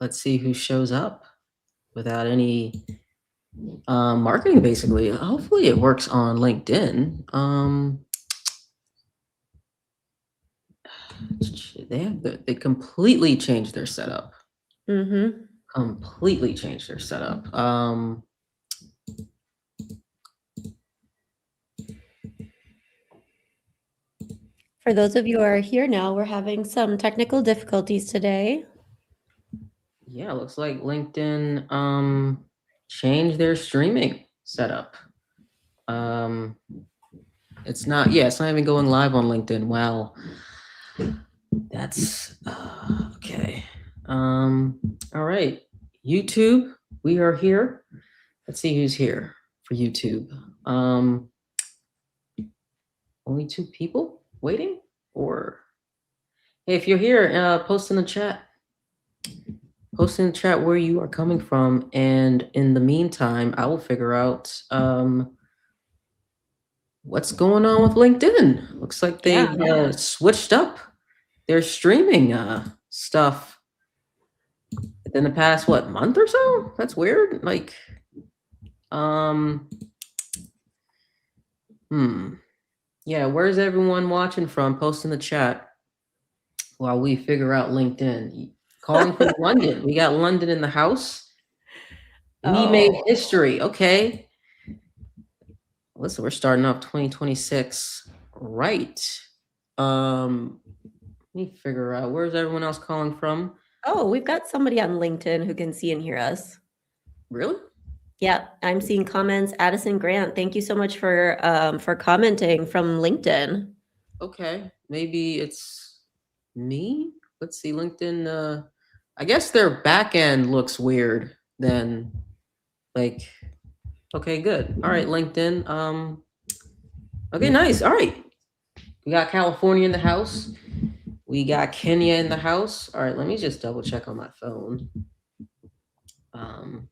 let's see who shows up without any marketing. Basically, hopefully it works on LinkedIn. They completely changed their setup. Mm-hmm. Completely changed their setup. For those of you who are here now, we're having some technical difficulties today. Yeah, looks like LinkedIn changed their streaming setup. Um, it's not. Yeah, it's not even going live on LinkedIn. Wow, that's okay. All right, YouTube, we are here. Let's see who's here for YouTube. Only two people waiting, or hey, if you're here, post in the chat. Post in the chat where you are coming from, and in the meantime, I will figure out what's going on with LinkedIn. Looks like they've Yeah. switched up their streaming stuff in the past month or so. That's weird. Like, um, yeah. Where's everyone watching from? Post in the chat while we figure out LinkedIn. Calling from London. We got London in the house. We made Oh, history. Okay. Listen, we're starting off 2026 right. Let me figure out where's everyone else calling from. oh, we've got somebody on LinkedIn who can see and hear us. Really? Yeah, I'm seeing comments. Addison Grant, thank you so much for commenting from LinkedIn. Okay. Maybe it's me. Let's see. LinkedIn. I guess their back end looks weird. Then, like, okay, good. All right, LinkedIn. Okay, nice. All right. We got California in the house. We got Kenya in the house. All right, let me just double check on my phone. Um,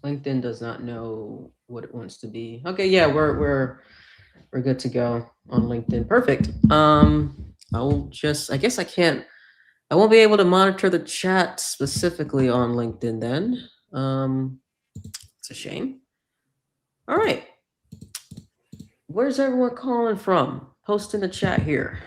LinkedIn does not know what it wants to be. Okay, yeah, we're good to go on LinkedIn. Perfect. I guess I won't be able to monitor the chat specifically on LinkedIn then. It's a shame. All right. Where's everyone calling from? Post in the chat here.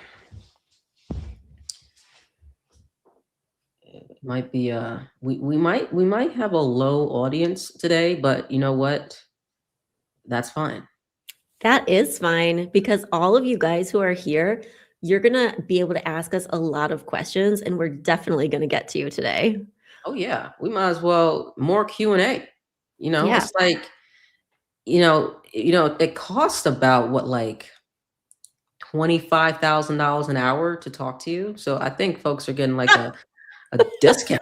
It might be we might have a low audience today, but you know what? That's fine. That is fine because all of you guys who are here, you're going to be able to ask us a lot of questions and we're definitely going to get to you today. Oh yeah, we might as well more Q&A. Yeah. It's like it costs about what, like $25,000 an hour to talk to you. So I think folks are getting like a discount.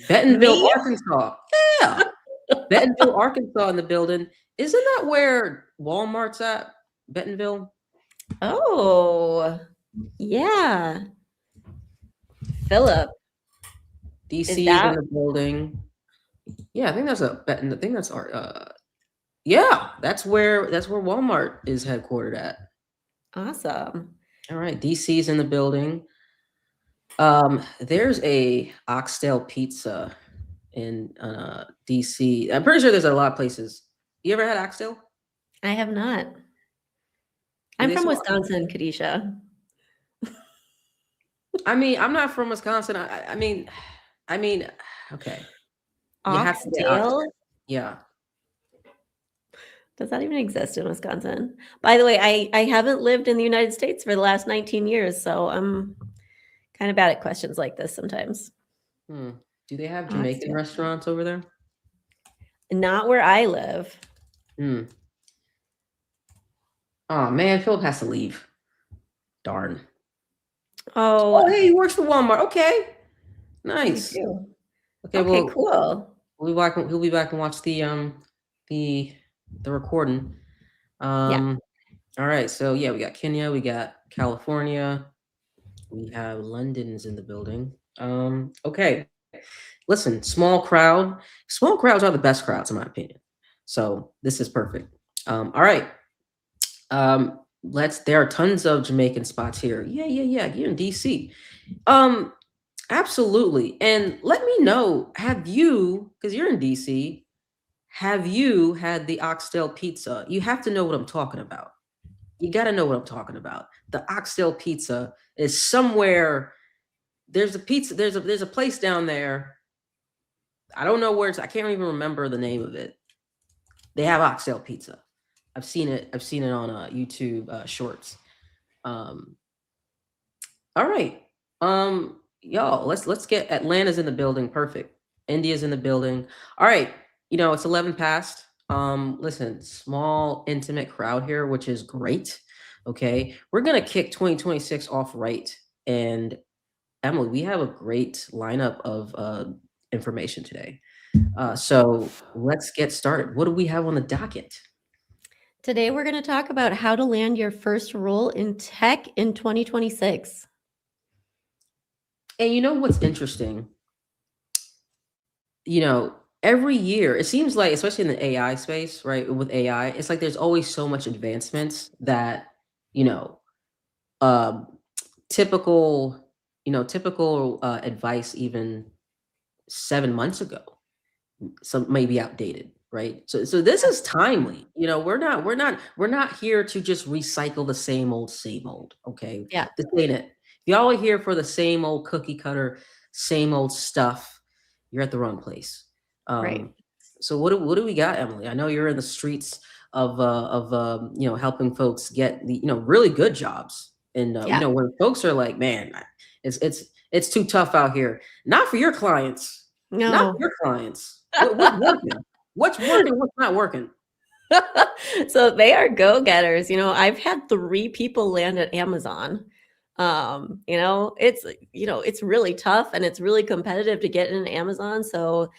Bentonville, Me? Arkansas. Yeah. Bentonville, Arkansas in the building. Isn't that where Walmart's at? Bentonville? Oh, yeah. Philip, is DC is in that the building. Yeah, I think that's I think that's our yeah, that's where Walmart is headquartered at. awesome? All right, DC is in the building. There's a oxtail pizza in DC. I'm pretty sure there's a lot of places. You ever had oxtail? I have not. Do I'm they from sell? Wisconsin, Kadisha. I mean, I'm not from Wisconsin. I mean, okay. You have to get oxtail. Oxtail? Yeah. Does that even exist in Wisconsin? By the way, I haven't lived in the United States for the last 19 years, so I'm kind of bad at questions like this sometimes. Hmm. Do they have Jamaican Oxtail. restaurants over there? Not where I live. Hmm. Oh man, Philip has to leave. Darn. Oh, Oh, hey, he works for Walmart. Okay. you Nice. do. Okay, Okay, well, cool. he'll be back and watch the the recording. Yeah. All right, so yeah, we got Kenya, we got California, we have London's in the building. Okay. Listen, small crowd. Small crowds are the best crowds, in my opinion. So this is perfect. All right. There are tons of Jamaican spots here. Yeah, yeah, yeah. You're in DC. Um, absolutely. And let me know, have you, because you're in DC, have you had the oxtail pizza? You have to know what I'm talking about. You got to know what I'm talking about. The oxtail pizza is somewhere. There's a pizza. There's a place down there. I don't know where it's. I can't even remember the name of it. They have oxtail pizza. I've seen it. I've seen it on YouTube Shorts. Um, all right, y'all. Let's get Atlanta's in the building. Perfect. India's in the building. All right. It's 11 past. Listen, small intimate crowd here, which is great. Okay, we're gonna kick 2026 off right. And Emily, we have a great lineup of information today. So let's get started. What do we have on the docket? Today, we're going to talk about how to land your first role in tech in 2026. And you know what's interesting? Every year, it seems like, especially in the AI space, right? With AI, it's like there's always so much advancements that, you know, um, typical, typical advice even 7 months ago some may be outdated, right? So this is timely. We're not here to just recycle the same old, okay? Yeah, This ain't it. If y'all are here for the same old cookie cutter, same old stuff, you're at the wrong place. right. So what do we got, Emily? I know you're in the streets of helping folks get the really good jobs, and Yeah. where folks are like, man, it's too tough out here. Not for your clients, not for No. your clients. What's working? What's working? What's not working? So they are go-getters. I've had 3 people land at Amazon. It's really tough and it's really competitive to get in Amazon. So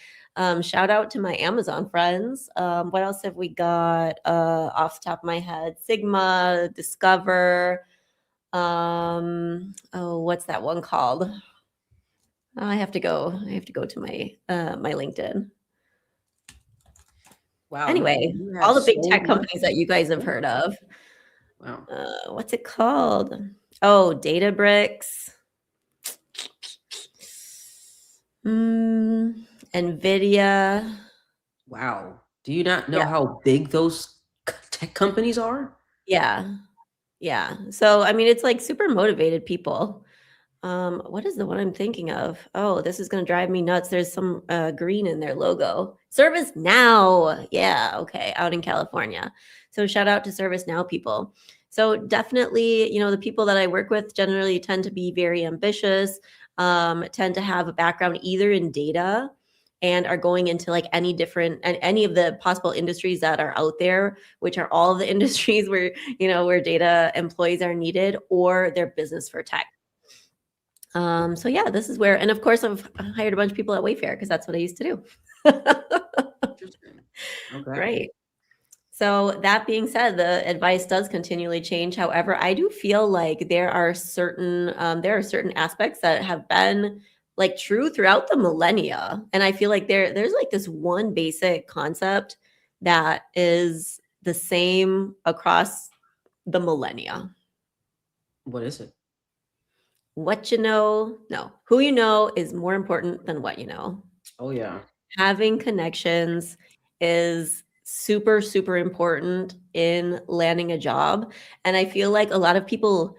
shout out to my Amazon friends. What else have we got off the top of my head? Sigma, Discover. What's that one called? I have to go. I have to go to my LinkedIn. Wow, you Anyway, you have all the big so tech much. companies that you guys have Yeah. heard of. Wow. What's it called? Oh, Databricks. Nvidia. Wow. Do you not know Yeah, how big those tech companies are? yeah, yeah. So I mean, it's like super motivated people. What is the one I'm thinking of? Oh, this is gonna drive me nuts. There's some green in their logo. ServiceNow. Yeah, okay, out in California. So shout out to ServiceNow people. So definitely, the people that I work with generally tend to be very ambitious, tend to have a background either in data and are going into like any of the possible industries that are out there, which are all of the industries where data employees are needed, or their business for tech. So yeah, this is where, and of course, I've hired a bunch of people at Wayfair because that's what I used to do. Interesting. Okay. Right. So that being said, the advice does continually change. However, I do feel like there are certain aspects that have been like true throughout the millennia, and I feel like there's like this one basic concept that is the same across the millennia. What is it? What you know, no, who you know is more important than what you know. Oh yeah. Having connections is super, super important in landing a job. And I feel like a lot of people,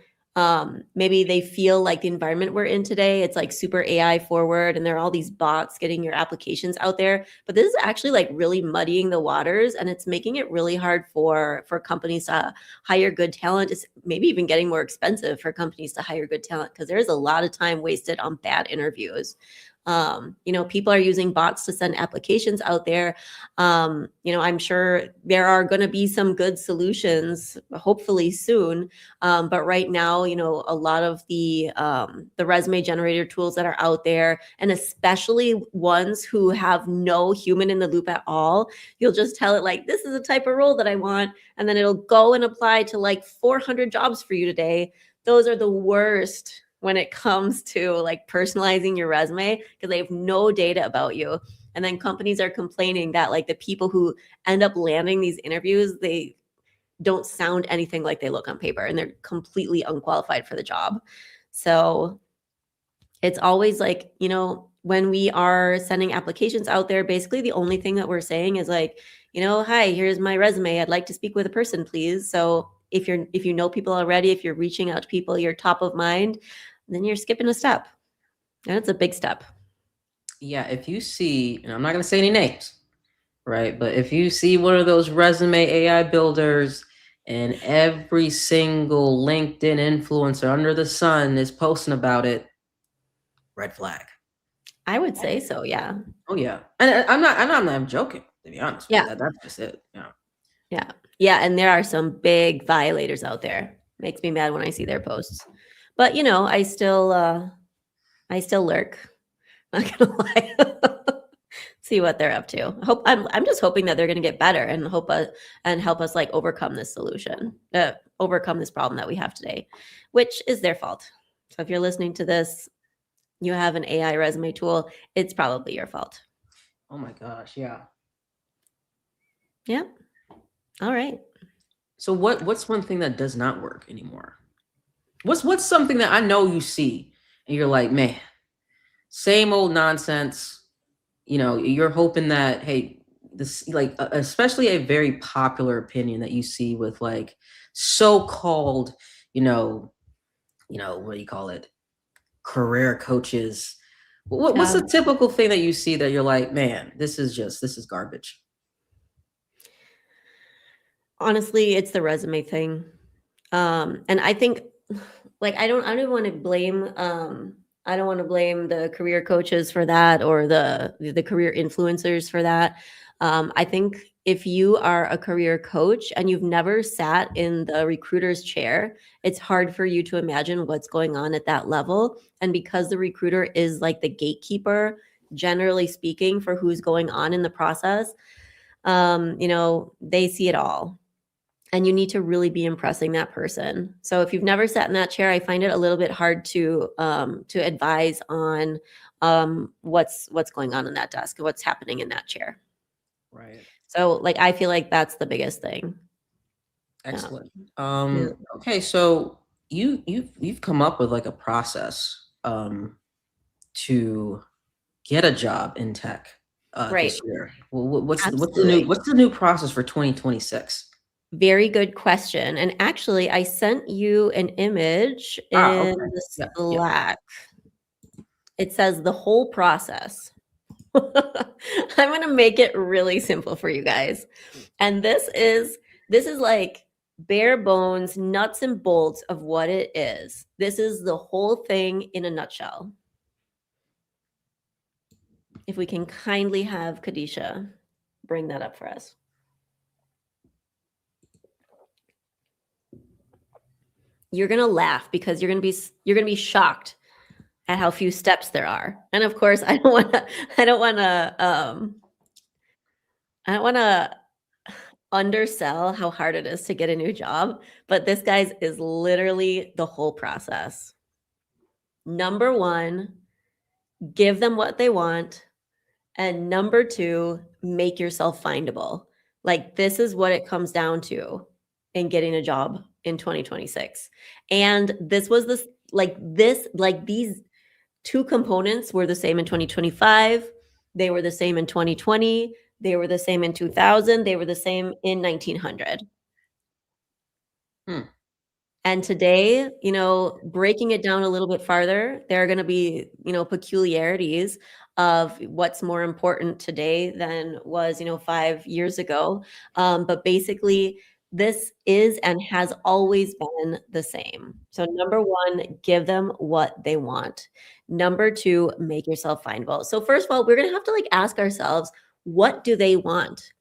maybe they feel like the environment we're in today, it's like super AI forward and there are all these bots getting your applications out there. But this is actually like really muddying the waters and it's making it really hard for companies to hire good talent. It's maybe even getting more expensive for companies to hire good talent because there's a lot of time wasted on bad interviews. People are using bots to send applications out there. I'm sure there are going to be some good solutions, hopefully soon. But right now, a lot of the resume generator tools that are out there, and especially ones who have no human in the loop at all, you'll just tell it like, this is the type of role that I want, and then it'll go and apply to like 400 jobs for you today. Those are the worst when it comes to like personalizing your resume because they have no data about you. And then companies are complaining that like the people who end up landing these interviews, don't sound anything like they look on paper, and they're completely unqualified for the job. So it's always like, when we are sending applications out there, basically the only thing that we're saying is like, hi, here's my resume. I'd like to speak with a person, please. So if you know people already, if you're reaching out to people, you're top of mind, then you're skipping a step. And it's a big step. Yeah, if you see, and I'm not going to say any names, right? But if you see one of those resume AI builders and every single LinkedIn influencer under the sun is posting about it, red flag. I would say so, yeah. Oh yeah, and I'm not joking, to be honest with you. Yeah. That's just it. Yeah. Yeah. Yeah, and there are some big violators out there. Makes me mad when I see their posts. But, I still lurk. Not gonna lie. See what they're up to. I'm just hoping that they're gonna get better and help us like overcome this overcome this problem that we have today, which is their fault. So if you're listening to this, you have an AI resume tool, it's probably your fault. Oh my gosh, yeah. Yeah. All right. So what's one thing that does not work anymore? What's something that I know you see and you're like, man, same old nonsense. You're hoping that, hey, this, like, especially a very popular opinion that you see with like so-called, what do you call it, career coaches. What's Yeah. the typical thing that you see that you're like, man, this is garbage? Honestly, it's the resume thing. And I think like I don't want to blame I don't want to blame the career coaches for that, or the career influencers for that. I think if you are a career coach and you've never sat in the recruiter's chair, it's hard for you to imagine what's going on at that level. And because the recruiter is like the gatekeeper, generally speaking, for who's going on in the process, they see it all, and you need to really be impressing that person. So if you've never sat in that chair, I find it a little bit hard to advise on what's going on in that desk, what's happening in that chair. Right. So like I feel like that's the biggest thing. Yeah. Excellent. Yeah. Okay, so you've come up with like a process to get a job in tech Right. this year. Well, Absolutely. what's the new process for 2026? Very good question. And actually, I sent you an image Ah, in okay. the Yeah, yeah. Slack. It says the whole process. I'm going to make it really simple for you guys. And this is like bare bones, nuts and bolts of what it is. This is the whole thing in a nutshell. If we can kindly have Kadisha bring that up for us. You're going to laugh because you're going to be shocked at how few steps there are. And of course, I don't want to undersell how hard it is to get a new job, but this guys is literally the whole process. Number 1, give them what they want, and number 2, make yourself findable. Like this is what it comes down to in getting a job in 2026. And these two components were the same in 2025, they were the same in 2020, they were the same in 2000, they were the same in 1900. Hmm. And today, breaking it down a little bit farther, there are going to be, peculiarities of what's more important today than was, 5 years ago. But basically, this is and has always been the same. So, number 1, give them what they want. Number 2, make yourself findable. So, first of all, we're going to have to like ask ourselves, what do they want?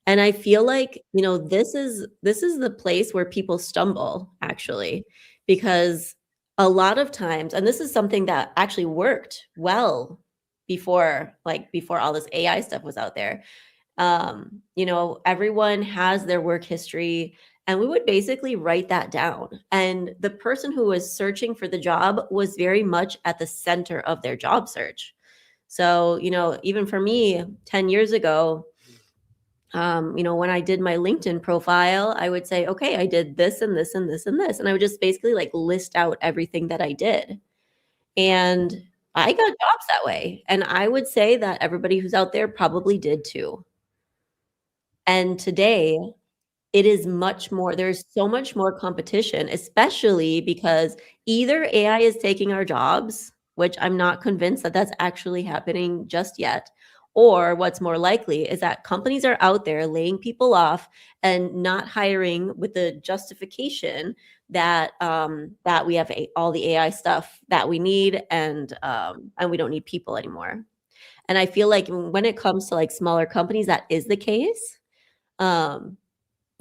And I feel like, this is the place where people stumble actually, because a lot of times, and this is something that actually worked well before all this AI stuff was out there. Everyone has their work history, and we would basically write that down. And the person who was searching for the job was very much at the center of their job search. So, even for me 10 years ago, When I did my LinkedIn profile, I would say, okay, I did this and this and this and this. And I would just basically like list out everything that I did. And I got jobs that way. And I would say that everybody who's out there probably did too. And today, it is much more there's so much more competition, especially because either AI is taking our jobs, which I'm not convinced that that's actually happening just yet, or what's more likely is that companies are out there laying people off and not hiring with the justification that that we have all the AI stuff that we need, and we don't need people anymore. And I feel like when it comes to like smaller companies, that is the case. Um,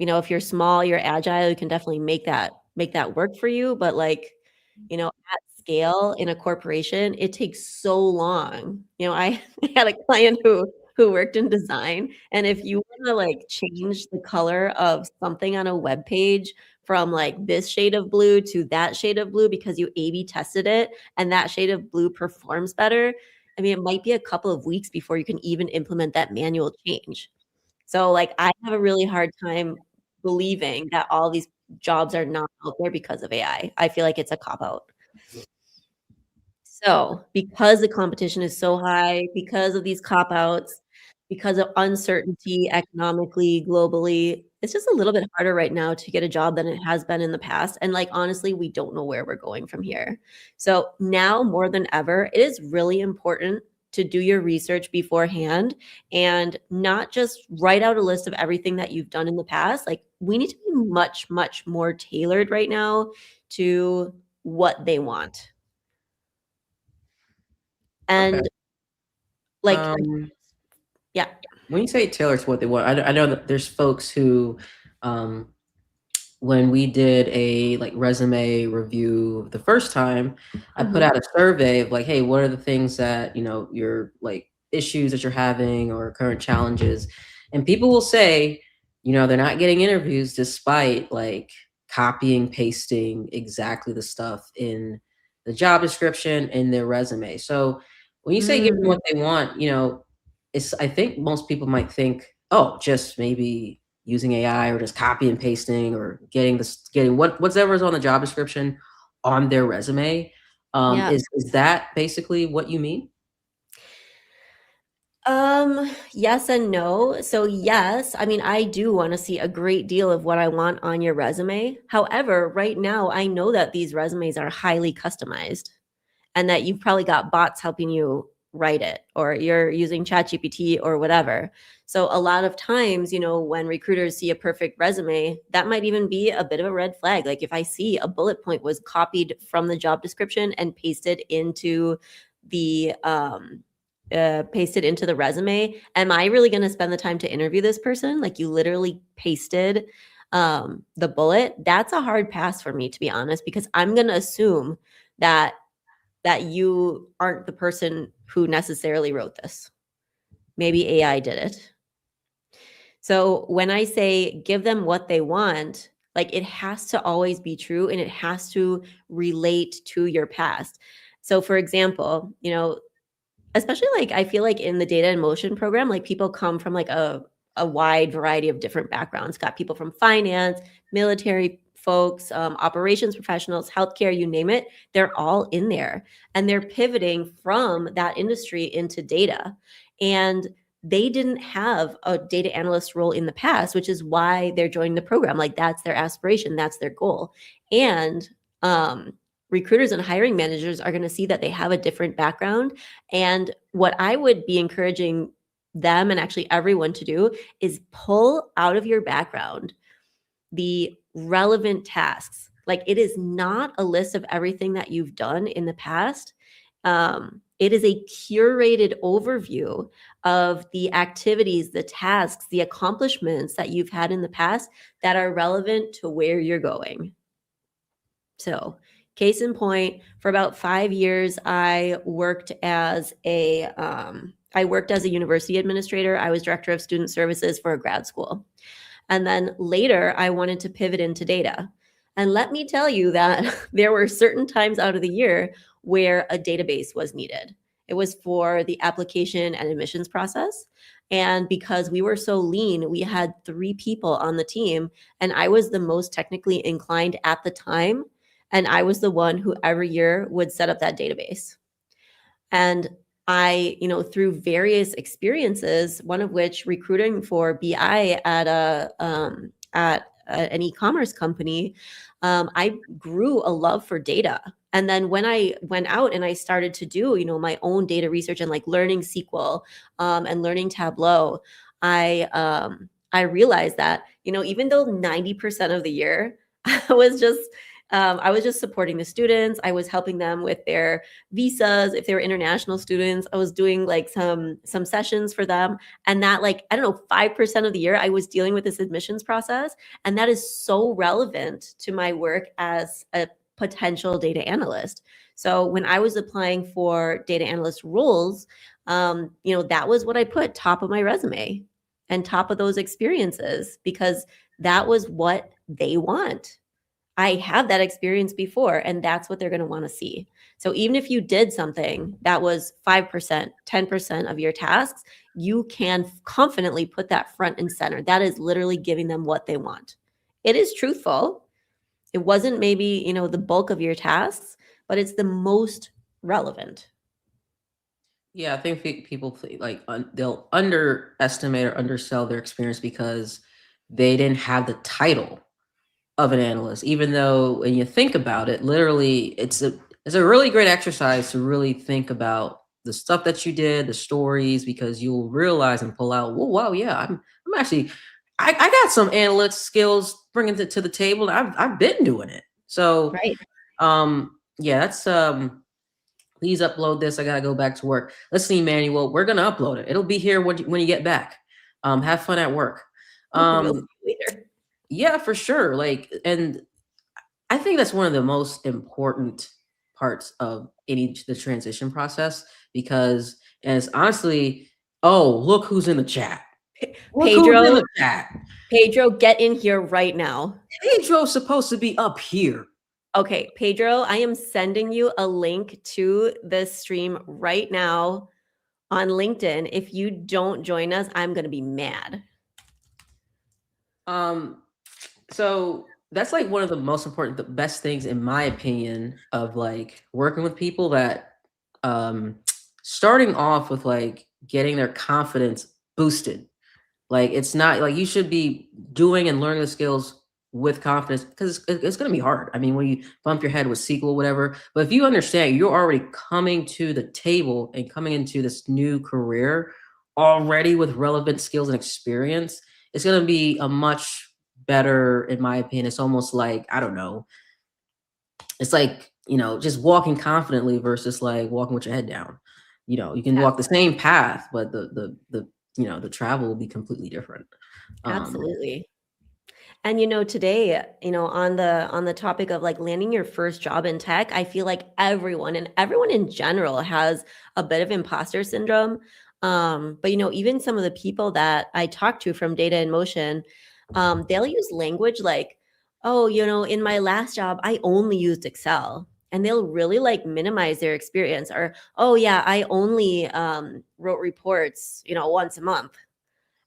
if you're small, you're agile, you can definitely make that work for you, but, like, at scale in a corporation, it takes so long. I had a client who worked in design, and if you wanna, like, change the color of something on a web page from, like, this shade of blue to that shade of blue because you AB tested it and that shade of blue performs better, I mean, it might be a couple of weeks before you can even implement that manual change. So, like, I have a really hard time believing that all these jobs are not out there because of AI. I feel like it's a cop out. So, because the competition is so high, because of these cop outs, because of uncertainty economically, globally, it's just a little bit harder right now to get a job than it has been in the past. And like honestly, we don't know where we're going from here. So now more than ever, it is really important to do your research beforehand and not just write out a list of everything that you've done in the past. Like we need to be much, much more tailored right now to what they want. Okay. And like, Um, yeah. when you say tailor to what they want, I know that there's folks who, um, when we did a like resume review the first time, I put Mhm. out a survey of like, hey, what are the things that, your like issues that you're having or current challenges? And people will say, they're not getting interviews despite like copying, pasting exactly the stuff in the job description in their resume. So when you say give them Mm, what they want, it's I think most people might think, oh, just maybe using AI or just copy and pasting or getting whatever's on the job description on their resume. yeah. Is that basically what you mean? Yes and no. So yes, I mean, I do want to see a great deal of what I want on your resume. However, right now I know that these resumes are highly customized and that you've probably got bots helping you write it or you're using ChatGPT or whatever. So a lot of times, when recruiters see a perfect resume, that might even be a bit of a red flag. Like if I see a bullet point was copied from the job description and pasted into the resume, am I really going to spend the time to interview this person? Like you literally pasted the bullet. That's a hard pass for me, to be honest, because I'm going to assume that you aren't the person who necessarily wrote this. Maybe AI did it. So when I say give them what they want, like it has to always be true and it has to relate to your past. So for example, especially like I feel like in the data in motion program, like people come from like a wide variety of different backgrounds. Got people from finance, military folks, operations professionals, healthcare, you name it. They're all in there, and they're pivoting from that industry into data. And they didn't have a data analyst role in the past, which is why they're joining the program. Like that's their aspiration, that's their goal, and um, recruiters and hiring managers are going to see that they have a different background. And what I would be encouraging them and actually everyone to do is pull out of your background the relevant tasks. Like it is not a list of everything that you've done in the past. It is a curated overview of the activities, the tasks, the accomplishments that you've had in the past that are relevant to where you're going. So, case in point, for about 5 years, I worked as a university administrator. I was director of student services for a grad school. And then later, I wanted to pivot into data. And let me tell you that there were certain times out of the year where a database was needed. It was for the application and admissions process. And because we were so lean, we had 3 people on the team, and I was the most technically inclined at the time. And I was the one who every year would set up that database. And I, through various experiences, one of which recruiting for BI at an e-commerce company, I grew a love for data. And then when I went out and I started to do, my own data research and like learning SQL and learning Tableau, I realized that, even though 90% of the year I was just I was just supporting the students. I was helping them with their visas if they were international students. I was doing like some sessions for them, and that, like, I don't know, 5% of the year I was dealing with this admissions process, and that is so relevant to my work as a potential data analyst. So when I was applying for data analyst roles, that was what I put top of my resume and top of those experiences, because that was what they want. I have that experience before, and that's what they're going to want to see. So even if you did something that was 5%, 10% of your tasks, you can confidently put that front and center. That is literally giving them what they want. It is truthful. It wasn't maybe, the bulk of your tasks, but it's the most relevant. Yeah, I think people like they'll underestimate or undersell their experience because they didn't have the title of an analyst, even though when you think about it, literally it's a really great exercise to really think about the stuff that you did, the stories, because you'll realize and pull out, well, wow, yeah, I'm actually I got some analyst skills bringing it to the table. I've been doing it. So Right. yeah, that's please upload this. I gotta go back to work. Let's see, Manuel. We're gonna upload it. It'll be here when you get back. Have fun at work. We'll see Um, you later. yeah, for sure. Like, and I think that's one of the most important parts of the transition process because, and it's honestly, oh, look who's in the chat. Look who's in Pedro, the chat. Pedro, get in here right now. Pedro's supposed to be up here. Okay, Pedro, I am sending you a link to this stream right now on LinkedIn. If you don't join us, I'm going to be mad. Um, so that's like one of the most important, the best things in my opinion of like working with people that um starting off with like getting their confidence boosted. Like it's not like you should be doing and learning the skills with confidence because it's going to be hard. I mean, when you bump your head with SQL, whatever. But if you understand you're already coming to the table and coming into this new career already with relevant skills and experience, it's going to be a much better, in my opinion. It's almost like, I don't know, it's like, just walking confidently versus like walking with your head down. You can walk the same path, but the travel will be completely different. Um, Absolutely. And today, on the topic of like landing your first job in tech, I feel like everyone in general has a bit of imposter syndrome. But even some of the people that I talk to from Data in Motion, they'll use language like, "Oh, in my last job, I only used Excel." And they'll really like minimize their experience, or, "Oh yeah, I only wrote reports, once a month."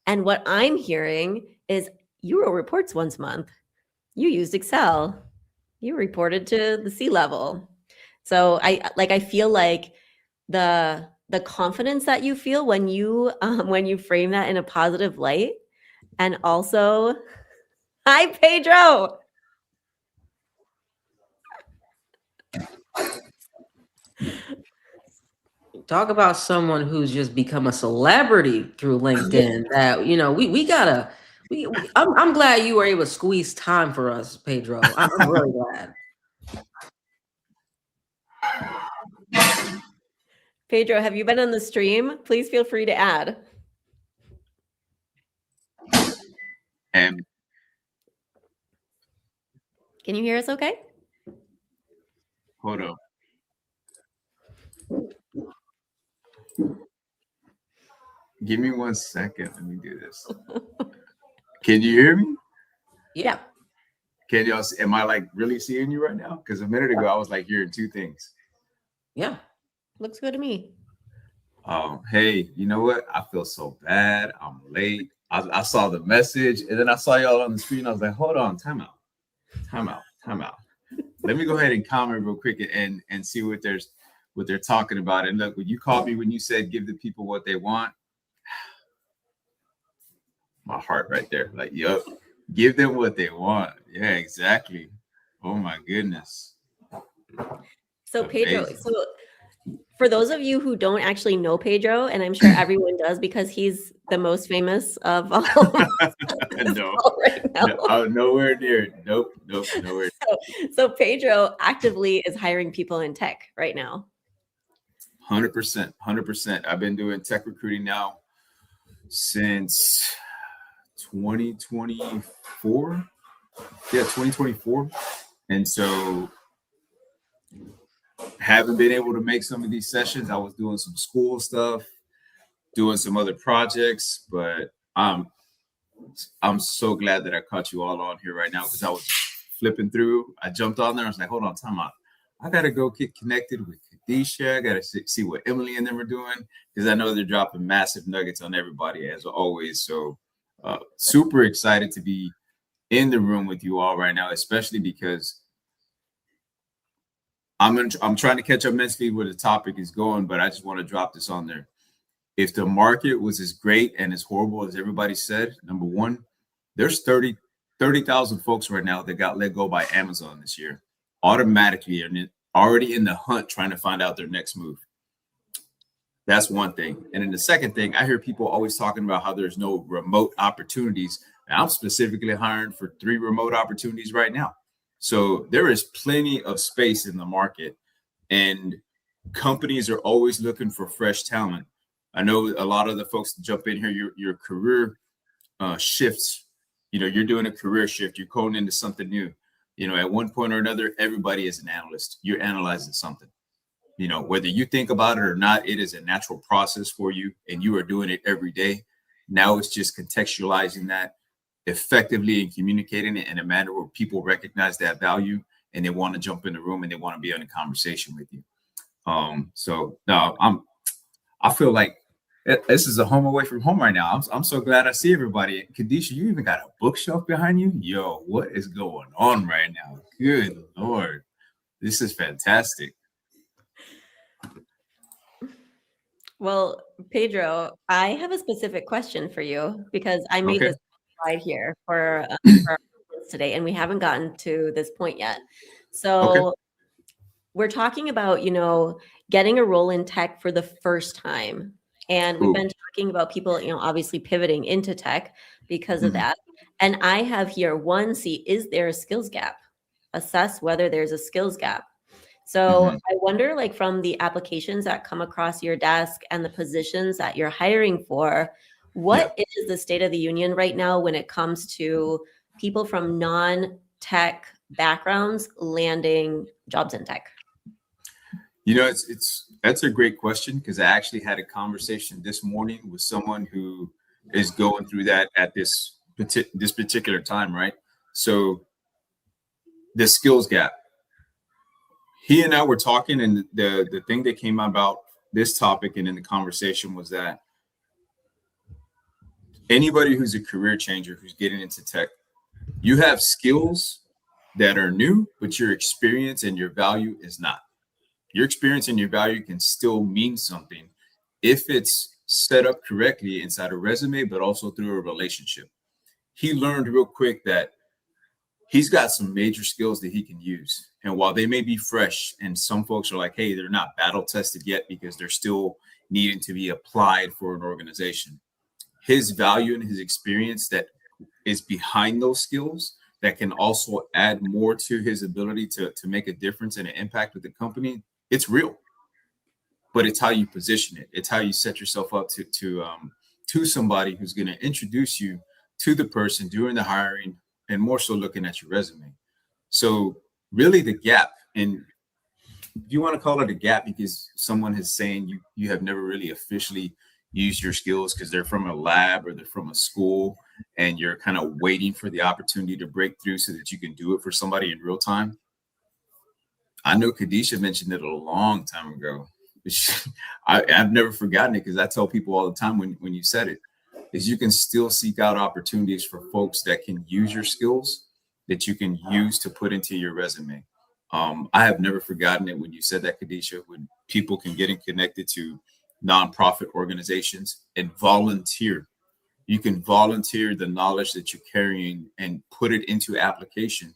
And what I'm hearing is, you wrote reports once a month. You used Excel. You reported to the C-level. So I feel like the confidence that you feel when you frame that in a positive light, and also, hi Pedro. Talk about someone who's just become a celebrity through Yeah, LinkedIn. That we gotta. I'm glad you were able to squeeze time for us, Pedro. I'm really glad. Pedro, have you been on the stream? Please feel free to add. And Can you hear us okay? hold on. Give me 1 second. Let me do this. Can you hear me? Yeah. Can y'all see? Am I like really seeing you right now? Because a minute ago I was like hearing two things. Yeah. Looks good to me. Hey, you know what? I feel so bad. I'm late. I saw the message, and then I saw y'all on the screen. I was like, hold on, time out, time out, time out. Let me go ahead and comment real quick and see what they're talking about. And look, when you called me when you said give the people what they want, my heart right there. Like, yup, give them what they want. Yeah, exactly. Oh my goodness. So Pedro, Amazing. so for those of you who don't actually know Pedro, and I'm sure everyone does because he's the most famous of all of us on this No, call right now. no, nowhere near. Nope, nope, nowhere. So Pedro actively is hiring people in tech right now. 100%, 100%. I've been doing tech recruiting now since 2024. Yeah, 2024. And so haven't been able to make some of these sessions. I was doing some school stuff, doing some other projects, but I'm so glad that I caught you all on here right now because I was flipping through. I jumped on there. I was like, hold on, time out. I got to go get connected with Khadisha. I got to see what Emily and them are doing because I know they're dropping massive nuggets on everybody as always. So super excited to be in the room with you all right now, especially because I'm trying to catch up mentally where the topic is going, but I just want to drop this on there. If the market was as great and as horrible as everybody said, number one, there's 30,000 folks right now that got let go by Amazon this year, automatically and already in the hunt trying to find out their next move. That's one thing. And then the second thing, I hear people always talking about how there's no remote opportunities. And I'm specifically hiring for 3 remote opportunities right now. So there is plenty of space in the market, and companies are always looking for fresh talent. I know a lot of the folks that jump in here, your career shifts. You know, you're doing a career shift. You're going into something new. You know, at one point or another, everybody is an analyst. You're analyzing something. You know, whether you think about it or not, it is a natural process for you, and you are doing it every day. Now it's just contextualizing that effectively and communicating it in a manner where people recognize that value and they want to jump in the room and they want to be in a conversation with you. So no, I feel like this is a home away from home right now. I'm so glad I see everybody. Khadisha, you even got a bookshelf behind you. Yo, what is going on right now? Good Lord. This is fantastic. Well, Pedro, I have a specific question for you because I made Okay. this slide here for our audience today, and we haven't gotten to this point yet. Okay. So we're talking about, getting a role in tech for the first time. And we've Ooh. been talking about people, obviously pivoting into tech because of Mhm. that. And I have here one, see, is there a skills gap? Assess whether there's a skills gap. So Mhm. I wonder, like, from the applications that come across your desk and the positions that you're hiring for, Yeah. what is the state of the union right now when it comes to people from non-tech backgrounds landing jobs in tech? You know, it's that's a great question because I actually had a conversation this morning with someone who is going through that at this particular time, right? So the skills gap. He and I were talking, and the thing that came about this topic and in the conversation was that anybody who's a career changer who's getting into tech, you have skills that are new, but your experience and your value is not. Your experience and your value can still mean something if it's set up correctly inside a resume, but also through a relationship. He learned real quick that he's got some major skills that he can use. And while they may be fresh, and some folks are like, hey, they're not battle tested yet because they're still needing to be applied for an organization. His value and his experience that is behind those skills that can also add more to his ability to make a difference and an impact with the company, it's real. But it's how you position it. It's how you set yourself up to somebody who's going to introduce you to the person during the hiring, and more so looking at your resume. So really, the gap, and if you want to call it a gap because someone is saying you have never really officially used your skills because they're from a lab or they're from a school, and you're kind of waiting for the opportunity to break through so that you can do it for somebody in real time. I know Khadisha mentioned it a long time ago. I've never forgotten it because I tell people all the time when you said it, is you can still seek out opportunities for folks that can use your skills that you can use to put into your resume. I have never forgotten it when you said that, Kadisha, when people can get connected to nonprofit organizations and volunteer. You can volunteer the knowledge that you're carrying and put it into application,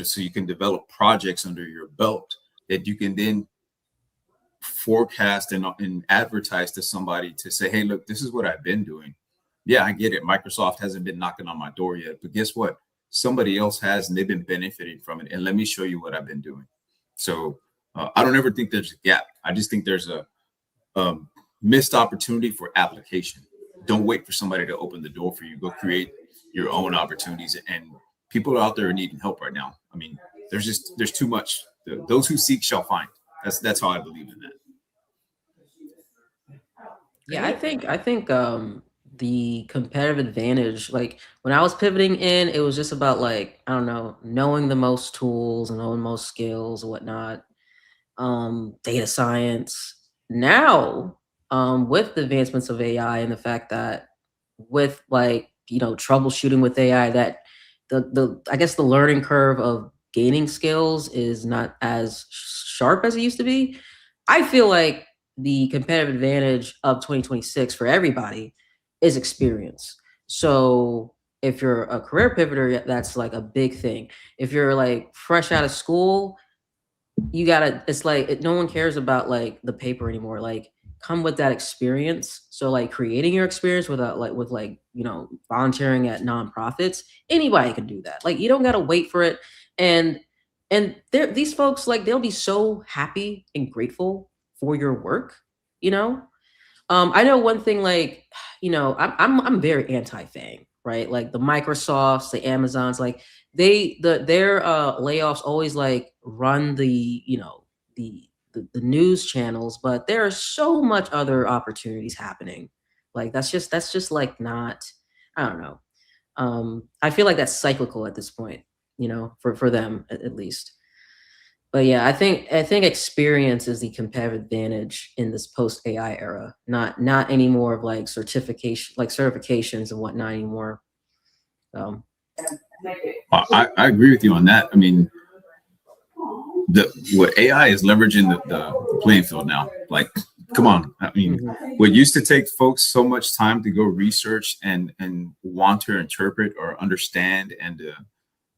so you can develop projects under your belt that you can then forecast and advertise to somebody to say, hey, look, this is what I've been doing. Yeah, I get it. Microsoft hasn't been knocking on my door yet, but guess what? Somebody else has, and they've been benefiting from it. And let me show you what I've been doing. So I don't ever think there's a gap. I just think there's a missed opportunity for application. Don't wait for somebody to open the door for you. Go create your own opportunities. And people out there are needing help right now. I mean, there's too much. Those who seek shall find. That's how I believe in that. Yeah, I think the competitive advantage, like when I was pivoting in, it was just about like, I don't know, knowing the most tools and knowing most skills and whatnot. Data science. Now, with the advancements of AI and the fact that with like, troubleshooting with AI, that the I guess the learning curve of gaining skills is not as sharp as it used to be. I feel like the competitive advantage of 2026 for everybody is experience. So if you're a career pivoter, that's like a big thing. If you're like fresh out of school, you gotta, it's like no one cares about like the paper anymore. Like, come with that experience. So like creating your experience without like with like, volunteering at nonprofits, anybody can do that. Like, you don't gotta wait for it. And these folks, like, they'll be so happy and grateful for your work, you know. I know one thing, like, I'm very anti-FANG, right? Like the Microsofts, the Amazons, like their layoffs always like run the news channels, but there are so much other opportunities happening. Like that's just like not, I don't know. I feel like that's cyclical at this point, for them at least. But yeah, I think experience is the competitive advantage in this post AI era. Not any more of like certifications and whatnot anymore. Um, I agree with you on that. I mean, what AI is leveraging the playing field now. Like, come on. I mean, mhm. what used to take folks so much time to go research and want to interpret or understand and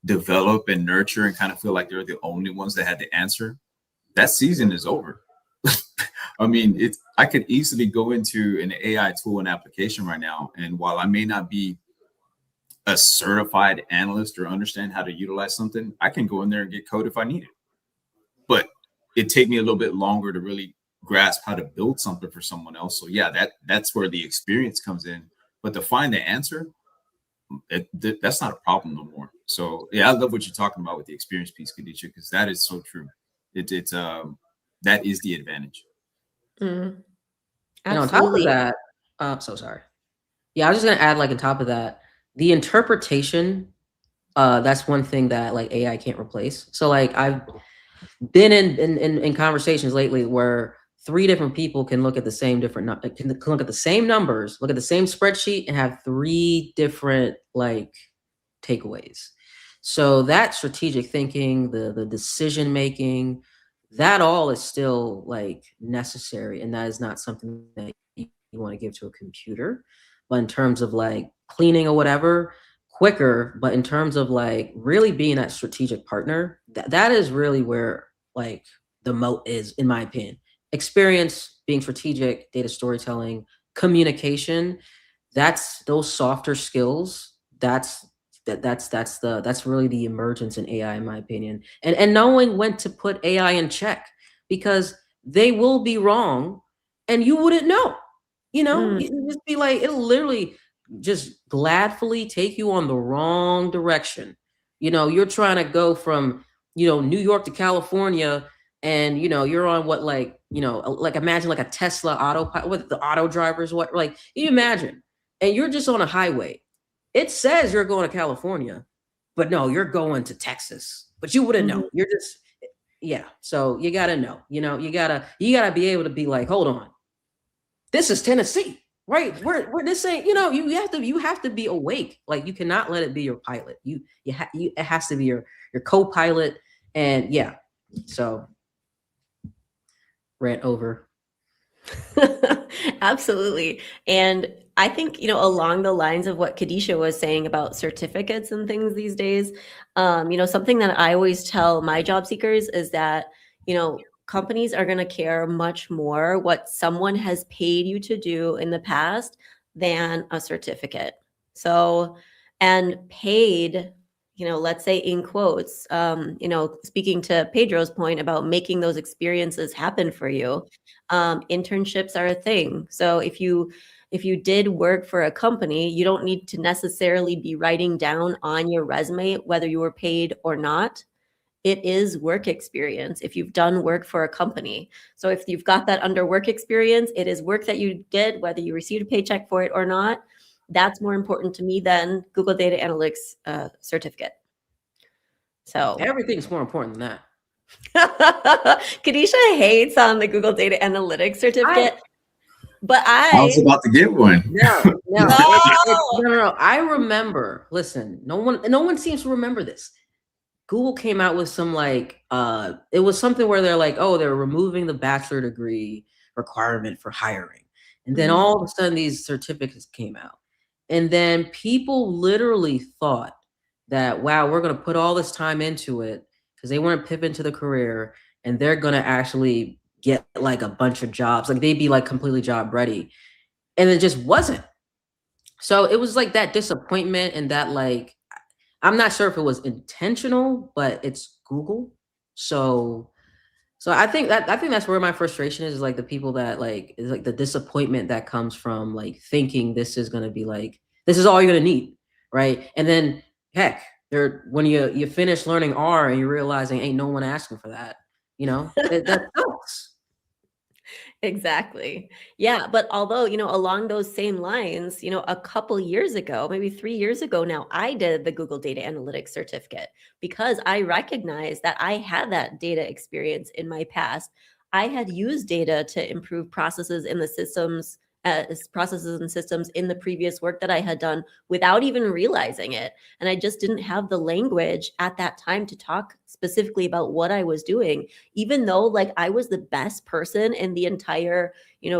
develop and nurture and kind of feel like they're the only ones that had the answer, that season is over. I mean, I could easily go into an AI tool and application right now, and while I may not be a certified analyst or understand how to utilize something, I can go in there and get code if I need it. But it take me a little bit longer to really grasp how to build something for someone else. So yeah, that's where the experience comes in. But to find the answer, that's not a problem no more. So yeah, I love what you're talking about with the experience piece, Khadija, because that is so true. It's that is the advantage. Mm, And on top of absolutely. that, so sorry. Yeah, I was just gonna add, like, on top of that, the interpretation. That's one thing that like AI can't replace. So like I've been in conversations lately where three different people can look at the same can look at the same numbers, look at the same spreadsheet, and have three different like takeaways. So that strategic thinking, the decision making, that all is still like necessary, and that is not something that you want to give to a computer. But in terms of like cleaning or whatever, quicker. But in terms of like really being that strategic partner, that is really where like the moat is, in my opinion. Experience, being strategic, data storytelling, communication, that's those softer skills. That's really the emergence in AI, in my opinion. And knowing when to put AI in check, because they will be wrong and you wouldn't know. Mm, You just be like, it'll literally just gladfully take you on the wrong direction. You're trying to go from, New York to California, and you're on what, like, like, imagine like a Tesla autopilot with the auto drivers, what, like, you imagine, and you're just on a highway. It says you're going to California, but no, you're going to Texas, but you wouldn't know. mhm. You're just, yeah. So you gotta know, you gotta be able to be like, hold on, this is Tennessee, right? We're this ain't, you have to be awake. Like you cannot let it be your pilot. It has to be your co-pilot, and yeah. So rant over. Absolutely. And I think, along the lines of what Kadisha was saying about certificates and things these days, something that I always tell my job seekers is that, companies are going to care much more what someone has paid you to do in the past than a certificate. So, and paid, let's say in quotes, speaking to Pedro's point about making those experiences happen for you, internships are a thing. So if you did work for a company, you don't need to necessarily be writing down on your resume whether you were paid or not. It is work experience if you've done work for a company. So if you've got that under work experience, it is work that you did, whether you received a paycheck for it or not. That's more important to me than Google Data Analytics certificate. So Everything's more important than that. Kadisha hates on the Google Data Analytics certificate, but I was about to get one. No, no, No! no. I remember. Listen, no one seems to remember this. Google came out with some it was something where they're like, oh, they're removing the bachelor degree requirement for hiring. And then Mhm. all of a sudden these certificates came out. And then people literally thought that, wow, we're going to put all this time into it because they want to pivot into the career and they're going to actually get like a bunch of jobs. Like they'd be like completely job ready. And it just wasn't. So it was like that disappointment and that I'm not sure if it was intentional, but it's Google. So I think that's where my frustration is like the people that is like the disappointment that comes from like thinking this is gonna be like this is all you're gonna need, right? And then heck, when you finish learning R and you're realizing ain't no one asking for that, that sucks. Exactly. Yeah. But although, along those same lines, a couple years ago, maybe 3 years ago now, I did the Google Data Analytics certificate because I recognized that I had that data experience in my past. I had used data to improve processes in the systems, processes and systems in the previous work that I had done without even realizing it. And I just didn't have the language at that time to talk specifically about what I was doing, even though like I was the best person in the entire,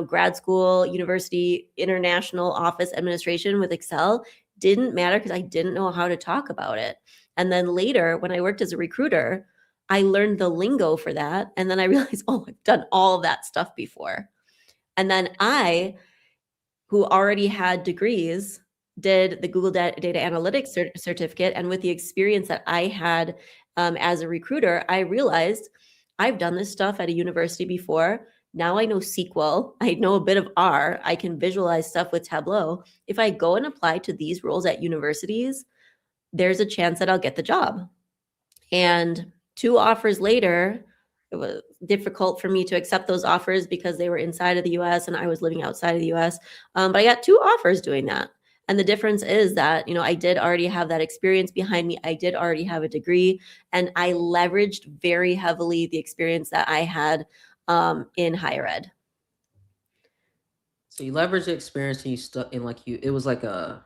grad school, university, international office administration with Excel. Didn't matter because I didn't know how to talk about it. And then later, when I worked as a recruiter, I learned the lingo for that. And then I realized, oh, I've done all of that stuff before. And then who already had degrees, did the Google Data Analytics certificate. And with the experience that I had as a recruiter, I realized I've done this stuff at a university before. Now I know SQL. I know a bit of R. I can visualize stuff with Tableau. If I go and apply to these roles at universities, there's a chance that I'll get the job. And 2 offers later, it was difficult for me to accept those offers because they were inside of the US and I was living outside of the US. But I got 2 offers doing that. And the difference is that, I did already have that experience behind me. I did already have a degree, and I leveraged very heavily the experience that I had in higher ed. So you leverage the experience and you stuck in it was like a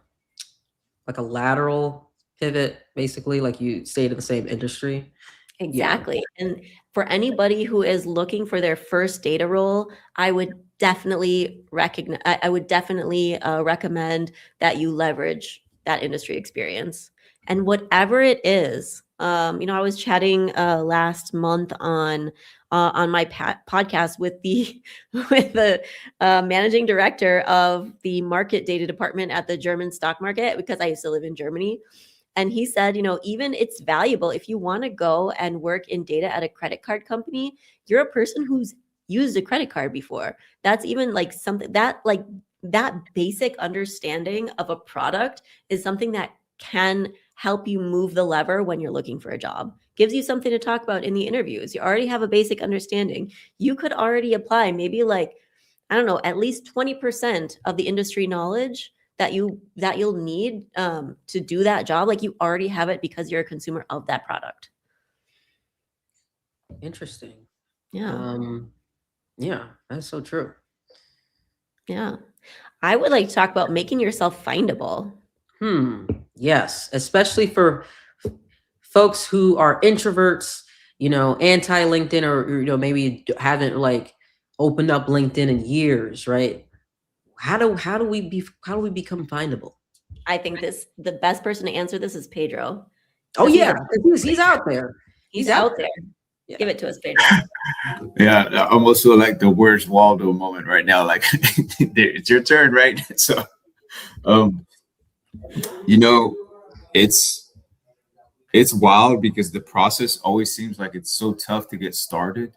lateral pivot, basically, like you stayed in the same industry. Yeah. Exactly. And for anybody who is looking for their first data role, I would definitely recommend that you leverage that industry experience. And whatever it is, I was chatting last month on my podcast with the with the managing director of the market data department at the German stock market because I used to live in Germany. And he said, even it's valuable if you want to go and work in data at a credit card company, you're a person who's used a credit card before. That's even like something that basic understanding of a product is something that can help you move the lever when you're looking for a job. Gives you something to talk about in the interviews. You already have a basic understanding. You could already apply maybe I don't know, at least 20% of the industry knowledge that you'll need to do that job. Like you already have it because you're a consumer of that product. Interesting. Yeah. Yeah, that's so true. Yeah. I would like to talk about making yourself findable. Yes, especially for folks who are introverts, anti LinkedIn, or maybe haven't like opened up LinkedIn in years, right? How do we become findable? I think the best person to answer this is Pedro Oh because he's yeah, a 'cause he's out there. he's He's out out there. there. Yeah. Give it to us, Pedro. Yeah, I almost feel like the Where's Waldo moment right now. Like it's your turn, right? So, um, you know, it's it's wild because the process always seems like it's so tough to get started,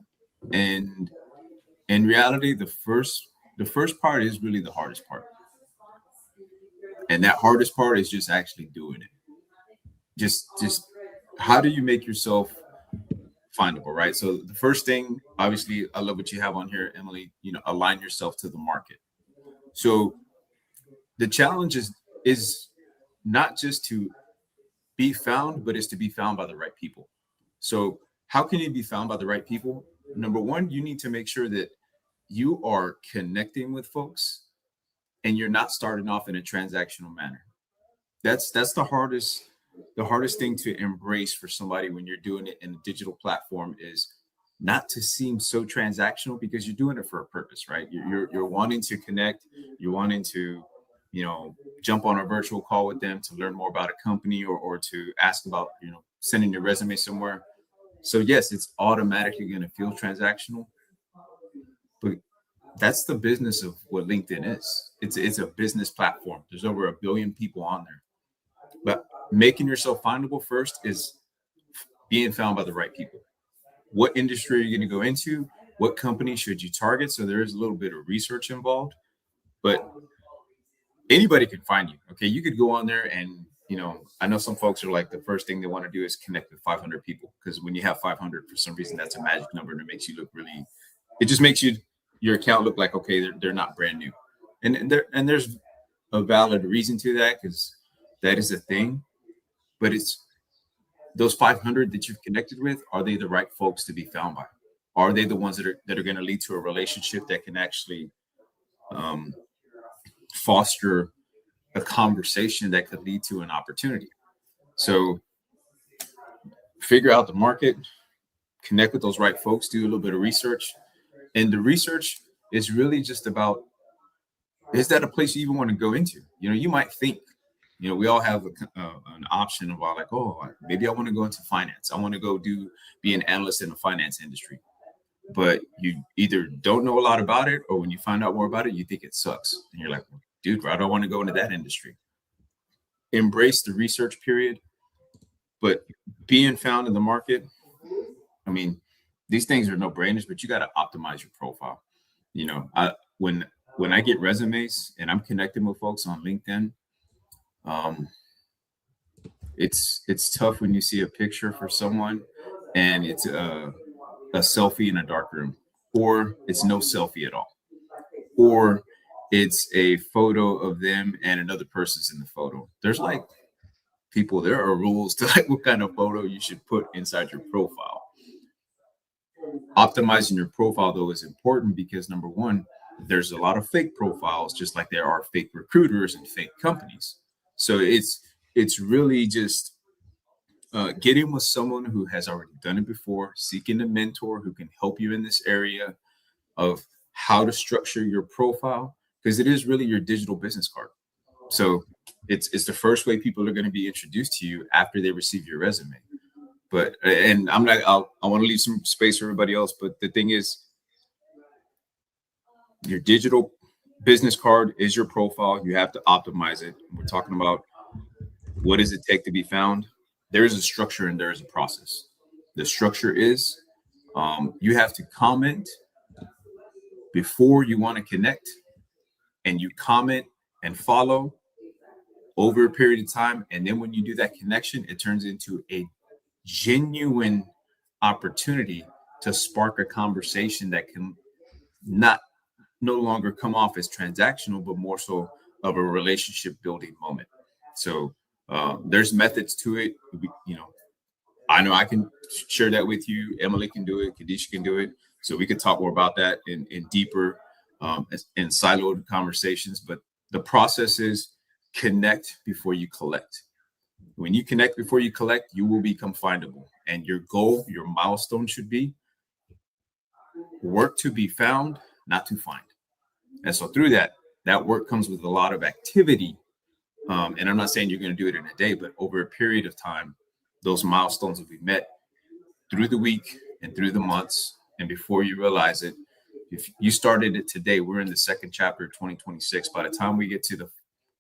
and in reality, the first part is really the hardest part, and that hardest part is just actually doing it. Just how do you make yourself findable, right? So the first thing, obviously, I love what you have on here, Emily. Align yourself to the market. So the challenge is not just to be found, but is to be found by the right people. So how can you be found by the right people? Number one, you need to make sure that you are connecting with folks and you're not starting off in a transactional manner. That's the hardest thing to embrace for somebody when you're doing it in a digital platform is not to seem so transactional because you're doing it for a purpose, right? You're wanting to connect, you're wanting to, jump on a virtual call with them to learn more about a company or to ask about, sending your resume somewhere. So yes, it's automatically going to feel transactional, but that's the business of what LinkedIn is. It's a business platform. There's over 1 billion people on there. But making yourself findable first is being found by the right people. What industry are you going to go into? What company should you target? So there is a little bit of research involved, but anybody can find you. Okay, you could go on there and I know some folks are like the first thing they want to do is connect with 500 people because when you have 500, for some reason that's a magic number and it makes you look really. It just makes your account look like okay, they're not brand new, and there's a valid reason to that because that is a thing, but it's those 500 that you've connected with, are they the right folks to be found by? Are they the ones that are going to lead to a relationship that can actually um, foster a conversation that could lead to an opportunity? So figure out the market, connect with those right folks, do a little bit of research. And the research is really just about, is that a place you even want to go into? You might think, we all have an option of like, oh, maybe I want to go into finance. I want to be an analyst in the finance industry. But you either don't know a lot about it, or when you find out more about it, you think it sucks. And you're like, dude, I don't want to go into that industry. Embrace the research period, but being found in the market, I mean, these things are no brainers, but you got to optimize your profile. When I get resumes and I'm connecting with folks on LinkedIn, um, it's tough when you see a picture for someone and it's a selfie in a dark room, or it's no selfie at all, or it's a photo of them and another person's in the photo. There's like there are rules to like what kind of photo you should put inside your profile. Optimizing your profile though is important because number one, there's a lot of fake profiles, just like there are fake recruiters and fake companies. So it's really just getting with someone who has already done it before, seeking a mentor who can help you in this area of how to structure your profile, because it is really your digital business card. So it's the first way people are going to be introduced to you after they receive your resume. But and I'm not I want to leave some space for everybody else, but the thing is, your digital business card is your profile. You have to optimize it. We're talking about what does it take to be found. There is a structure and there is a process. The structure is you have to comment before you want to connect, and you comment and follow over a period of time. And then when you do that connection, it turns into a genuine opportunity to spark a conversation that can not no longer come off as transactional, but more so of a relationship building moment. So there's methods to it. I know I can share that with you. Emily can do it. Kadisha can do it. So we could talk more about that in deeper in siloed conversations. But the process is connect before you collect. When you connect before you collect, you will become findable. And your goal, your milestone should be work to be found, not to find. And so through that work comes with a lot of activity. And I'm not saying you're going to do it in a day, but over a period of time, those milestones will be met through the week and through the months. And before you realize it, if you started it today, we're in the second chapter of 2026. By the time we get to the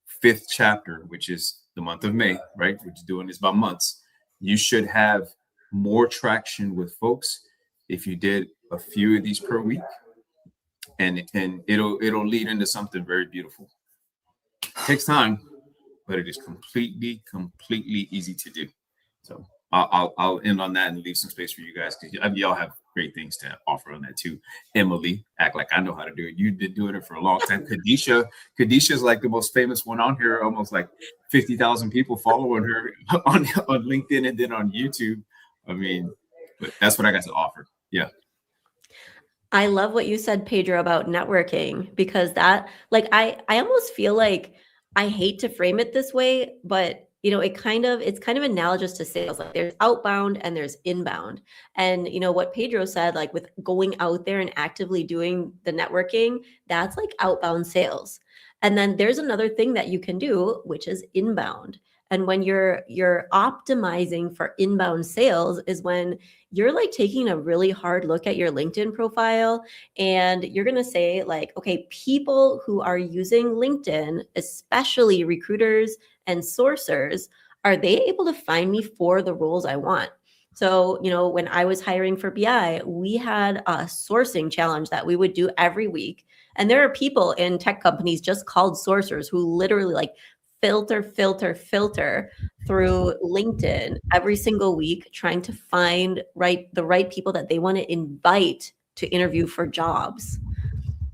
fifth chapter, which is the month of May, right? We're just doing this by months. You should have more traction with folks if you did a few of these per week, and it'll lead into something very beautiful. It takes time, but it is completely easy to do. So I'll end on that and leave some space for you guys, because y'all have great things to offer on that too. Emily, act like I know how to do it. You've been doing it for a long time. Kadisha is like the most famous one on here. Almost like 50,000 people following her on LinkedIn and then on YouTube. I mean, but that's what I got to offer. Yeah. I love what you said, Pedro, about networking, because that, like, I almost feel like, I hate to frame it this way, but it's kind of analogous to sales. Like, there's outbound and there's inbound. And what Pedro said, like, with going out there and actively doing the networking, that's like outbound sales. And then there's another thing that you can do, which is inbound. And when you're optimizing for inbound sales is when you're like taking a really hard look at your LinkedIn profile, and you're going to say like, okay, people who are using LinkedIn, especially recruiters and sourcers, are they able to find me for the roles I want? So, when I was hiring for BI, we had a sourcing challenge that we would do every week. And there are people in tech companies just called sourcers who literally like filter through LinkedIn every single week, trying to find the right people that they want to invite to interview for jobs.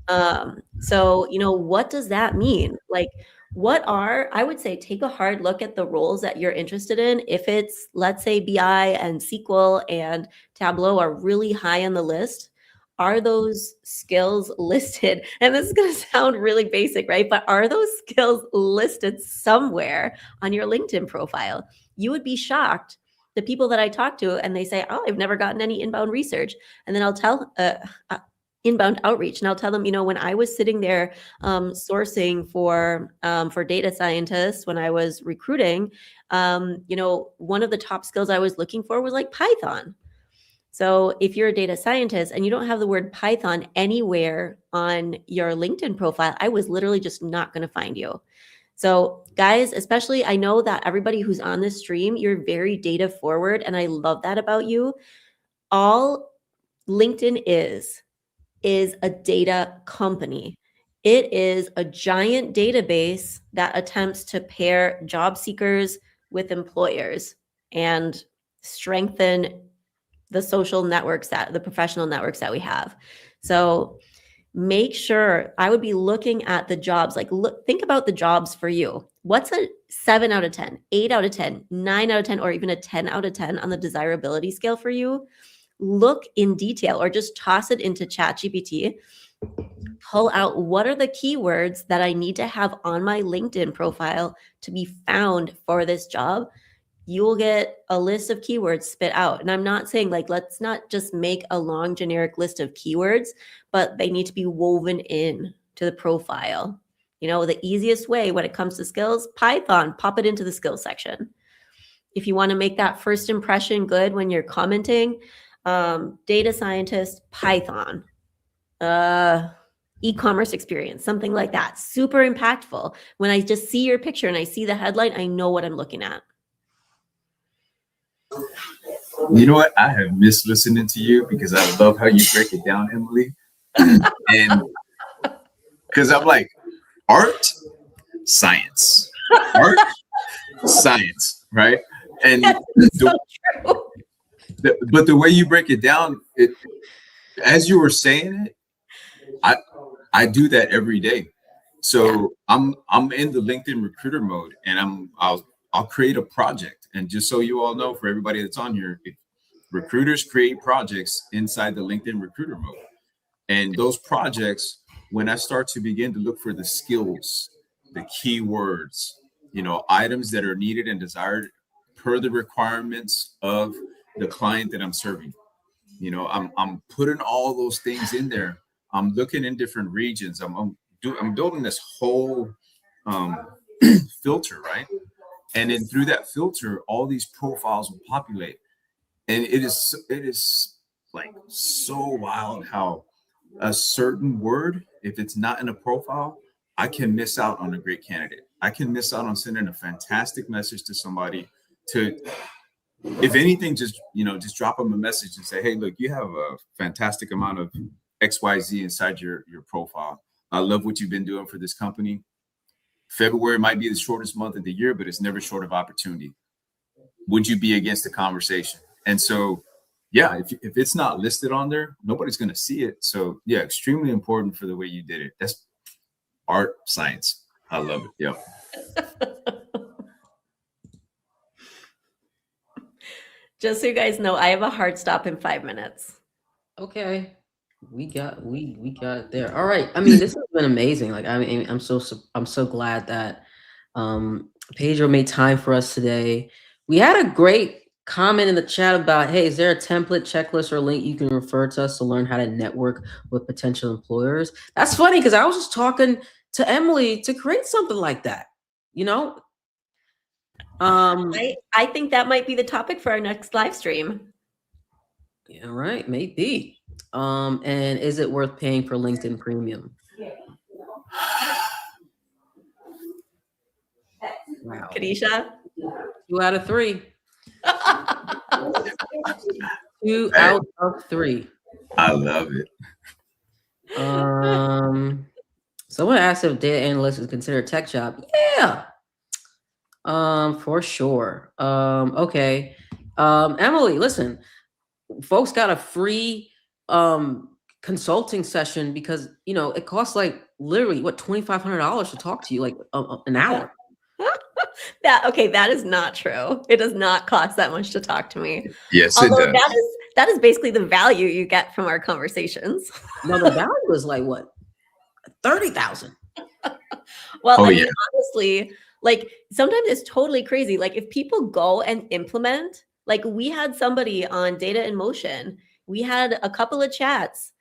So, what does that mean? Like, I would say, take a hard look at the roles that you're interested in. If it's, let's say, BI and SQL and Tableau are really high on the list, are those skills listed? And this is going to sound really basic, right? But are those skills listed somewhere on your LinkedIn profile? You would be shocked. The people that I talk to, and they say, "Oh, I've never gotten any inbound research," and then I'll tell inbound outreach, and I'll tell them, when I was sitting there sourcing for data scientists when I was recruiting, one of the top skills I was looking for was like Python. So if you're a data scientist and you don't have the word Python anywhere on your LinkedIn profile, I was literally just not going to find you. So guys, especially, I know that everybody who's on this stream, you're very data forward, and I love that about you. All LinkedIn is a data company. It is a giant database that attempts to pair job seekers with employers and strengthen the social networks, the professional networks that we have. So make sure, I would be looking at the jobs, like think about the jobs for you. What's a 7 out of 10, 8 out of 10, 9 out of 10, or even a 10 out of 10 on the desirability scale for you? Look in detail, or just toss it into ChatGPT. Pull out, what are the keywords that I need to have on my LinkedIn profile to be found for this job? You will get a list of keywords spit out. And I'm not saying like, let's not just make a long generic list of keywords, but they need to be woven in to the profile. The easiest way when it comes to skills, Python, pop it into the skills section. If you want to make that first impression good when you're commenting, data scientist, Python, e-commerce experience, something like that. Super impactful. When I just see your picture and I see the headline, I know what I'm looking at. You know what? I have missed listening to you because I love how you break it down, Emily. And because I'm like, art, science, right? And but the way you break it down, as you were saying it, I do that every day. So I'm in the LinkedIn recruiter mode, and I'll create a project, And just so you all know, for everybody that's on here, recruiters create projects inside the LinkedIn recruiter mode. And those projects, when I start to begin to look for the skills, the keywords, items that are needed and desired per the requirements of the client that I'm serving, I'm putting all those things in there. I'm looking in different regions. I'm building this whole filter, right? And then through that filter, all these profiles will populate. And it is like so wild how a certain word, if it's not in a profile, I can miss out on a great candidate. I can miss out on sending a fantastic message to somebody to, if anything, just drop them a message and say, hey, look, you have a fantastic amount of XYZ inside your profile. I love what you've been doing for this company. February might be the shortest month of the year, but it's never short of opportunity. Would you be against the conversation? And so, yeah, if it's not listed on there, nobody's going to see it. So, yeah, extremely important for the way you did it. That's art, science. I love it. Yeah. Just so you guys know, I have a hard stop in 5 minutes. Okay. We got it there. All right. I mean, this has been amazing. Like, I mean, I'm so glad that Pedro made time for us today. We had a great comment in the chat about, hey, is there a template, checklist, or link you can refer to us to learn how to network with potential employers? That's funny because I was just talking to Emily to create something like that. I think that might be the topic for our next live stream. Yeah, right, maybe. And is it worth paying for LinkedIn Premium? Wow. Kadisha? 2 out of 3. 2 out of 3. I love it. Someone asked if data analyst is considered a tech job. Yeah. For sure. Okay. Emily, listen, folks got a free consulting session because it costs like literally $2,500 to talk to you, like an hour. That is not true. It does not cost that much to talk to me. Yes, although it does. That is basically the value you get from our conversations. No, the value is like what? 30,000. Well, I mean, honestly, like sometimes it's totally crazy. Like if people go and implement, like we had somebody on Data in Motion, we had a couple of chats.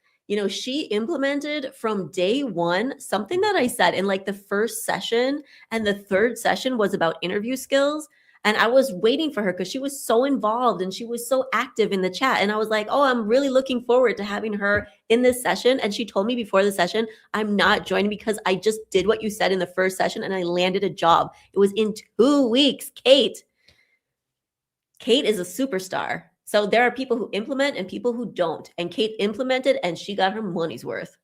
She implemented from day one something that I said in like the first session, and the third session was about interview skills. And I was waiting for her because she was so involved and she was so active in the chat. And I was like, oh, I'm really looking forward to having her in this session. And she told me before the session, I'm not joining because I just did what you said in the first session and I landed a job. It was in 2 weeks. Kate is a superstar. So there are people who implement and people who don't. And Kate implemented and she got her money's worth.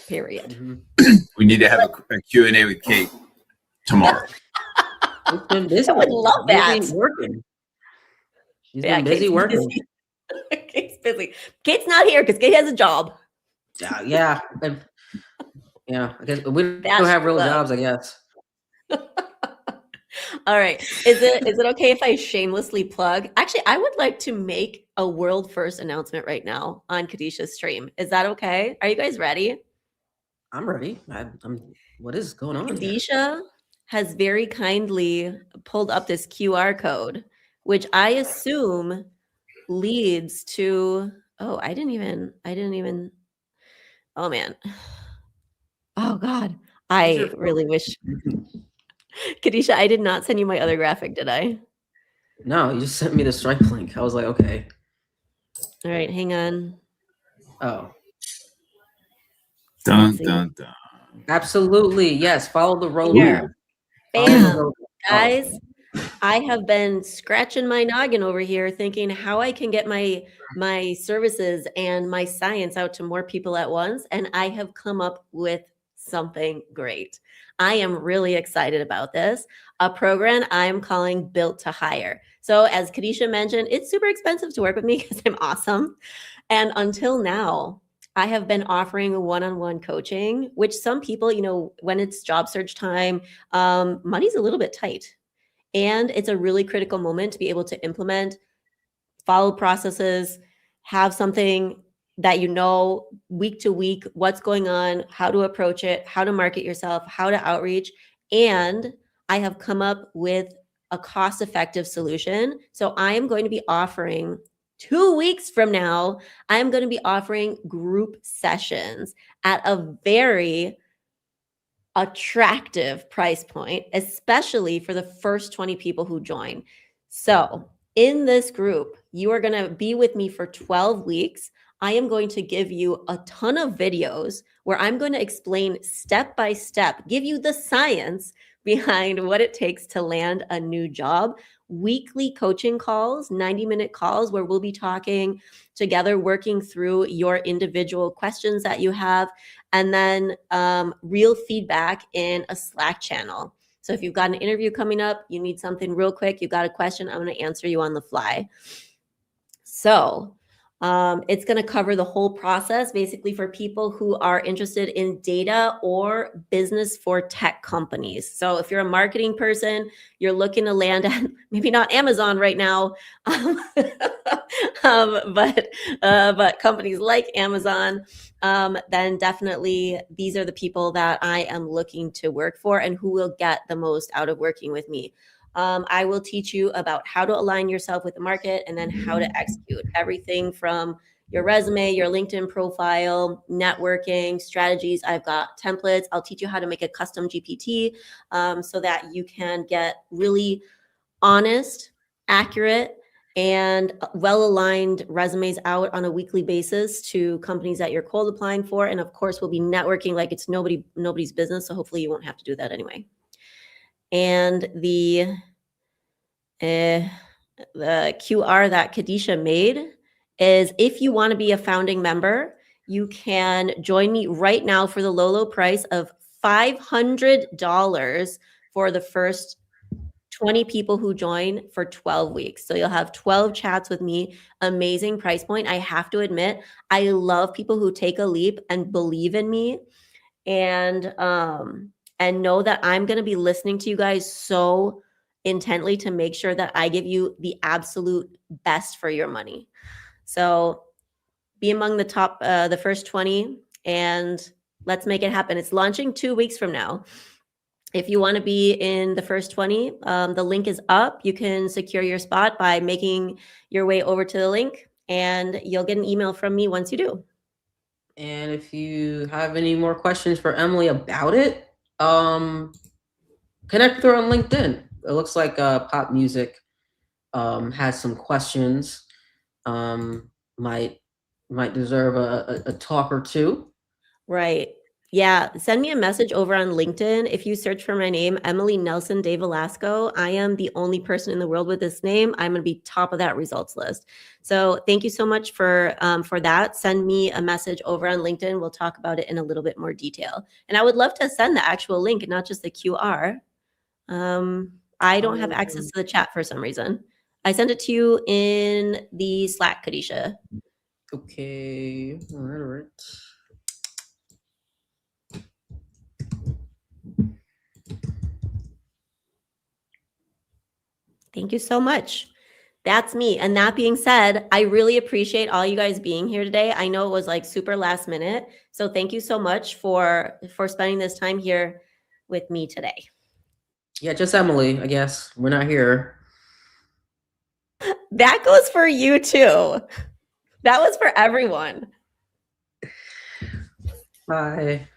Period. Mm-hmm. We need to have a Q&A with Kate tomorrow. She's been busy. I would love that. Working. She's been busy working. Kate's busy. Kate's not here because Kate has a job. Yeah. Yeah. I guess we don't have real jobs, I guess. All right. Is it okay if I shamelessly plug? Actually, I would like to make a world first announcement right now on Kadisha's stream. Is that okay? Are you guys ready? I'm ready. What is going on? Kadisha has very kindly pulled up this QR code, which I assume leads to, I didn't even, oh man. Oh God. I really wish, Kadisha, I did not send you my other graphic, did I? No, you just sent me the Stripe link. I was like, okay. All right, hang on. Oh. Dun, dun, dun. Absolutely. Yes. Follow the road. Bam. Guys, I have been scratching my noggin over here thinking how I can get my services and my science out to more people at once. And I have come up with something great. I am really excited about this. A program I'm calling Built to Hire. So as Kadisha mentioned, it's super expensive to work with me because I'm awesome. And until now, I have been offering one-on-one coaching, which some people, when it's job search time, money's a little bit tight. And it's a really critical moment to be able to implement, follow processes, have something that you know week to week what's going on, how to approach it, how to market yourself, how to outreach. And I have come up with a cost-effective solution. So I am going to be offering 2 weeks from now, I am going to be offering group sessions at a very attractive price point, especially for the first 20 people who join. So, in this group, you are going to be with me for 12 weeks. I am going to give you a ton of videos where I'm going to explain step by step, give you the science behind what it takes to land a new job. Weekly coaching calls, 90-minute calls where we'll be talking together, working through your individual questions that you have, and then real feedback in a Slack channel. So if you've got an interview coming up, you need something real quick, you've got a question, I'm going to answer you on the fly. So it's going to cover the whole process, basically, for people who are interested in data or business for tech companies. So if you're a marketing person, you're looking to land at maybe not Amazon right now, but companies like Amazon, then definitely these are the people that I am looking to work for and who will get the most out of working with me. I will teach you about how to align yourself with the market and then how to execute everything from your resume, your LinkedIn profile, networking, strategies. I've got templates. I'll teach you how to make a custom GPT so that you can get really honest, accurate, and well-aligned resumes out on a weekly basis to companies that you're cold applying for. And of course, we'll be networking like it's nobody's business. So hopefully you won't have to do that anyway. And the QR that Kadisha made is, if you want to be a founding member, you can join me right now for the low price of $500 for the first 20 people who join for 12 weeks. So you'll have 12 chats with me. Amazing price point. I have to admit, I love people who take a leap and believe in me and know that I'm going to be listening to you guys so intently to make sure that I give you the absolute best for your money. So be among the top, the first 20, and let's make it happen. It's launching 2 weeks from now. If you want to be in the first 20, the link is up. You can secure your spot by making your way over to the link, and you'll get an email from me once you do. And if you have any more questions for Emily about it, connect with her on LinkedIn. It looks like Pop Music has some questions. Might deserve a talk or two. Right. Yeah. Send me a message over on LinkedIn. If you search for my name, Emily Nelson de Velasco, I am the only person in the world with this name. I'm going to be top of that results list. So thank you so much for that. Send me a message over on LinkedIn. We'll talk about it in a little bit more detail. And I would love to send the actual link and not just the QR. I don't have access to the chat for some reason. I sent it to you in the Slack, Kadisha. Okay. All right. Thank you so much. That's me. And that being said, I really appreciate all you guys being here today. I know it was like super last minute. So thank you so much for spending this time here with me today. Yeah, just Emily, I guess. We're not here. That goes for you too. That was for everyone. Bye.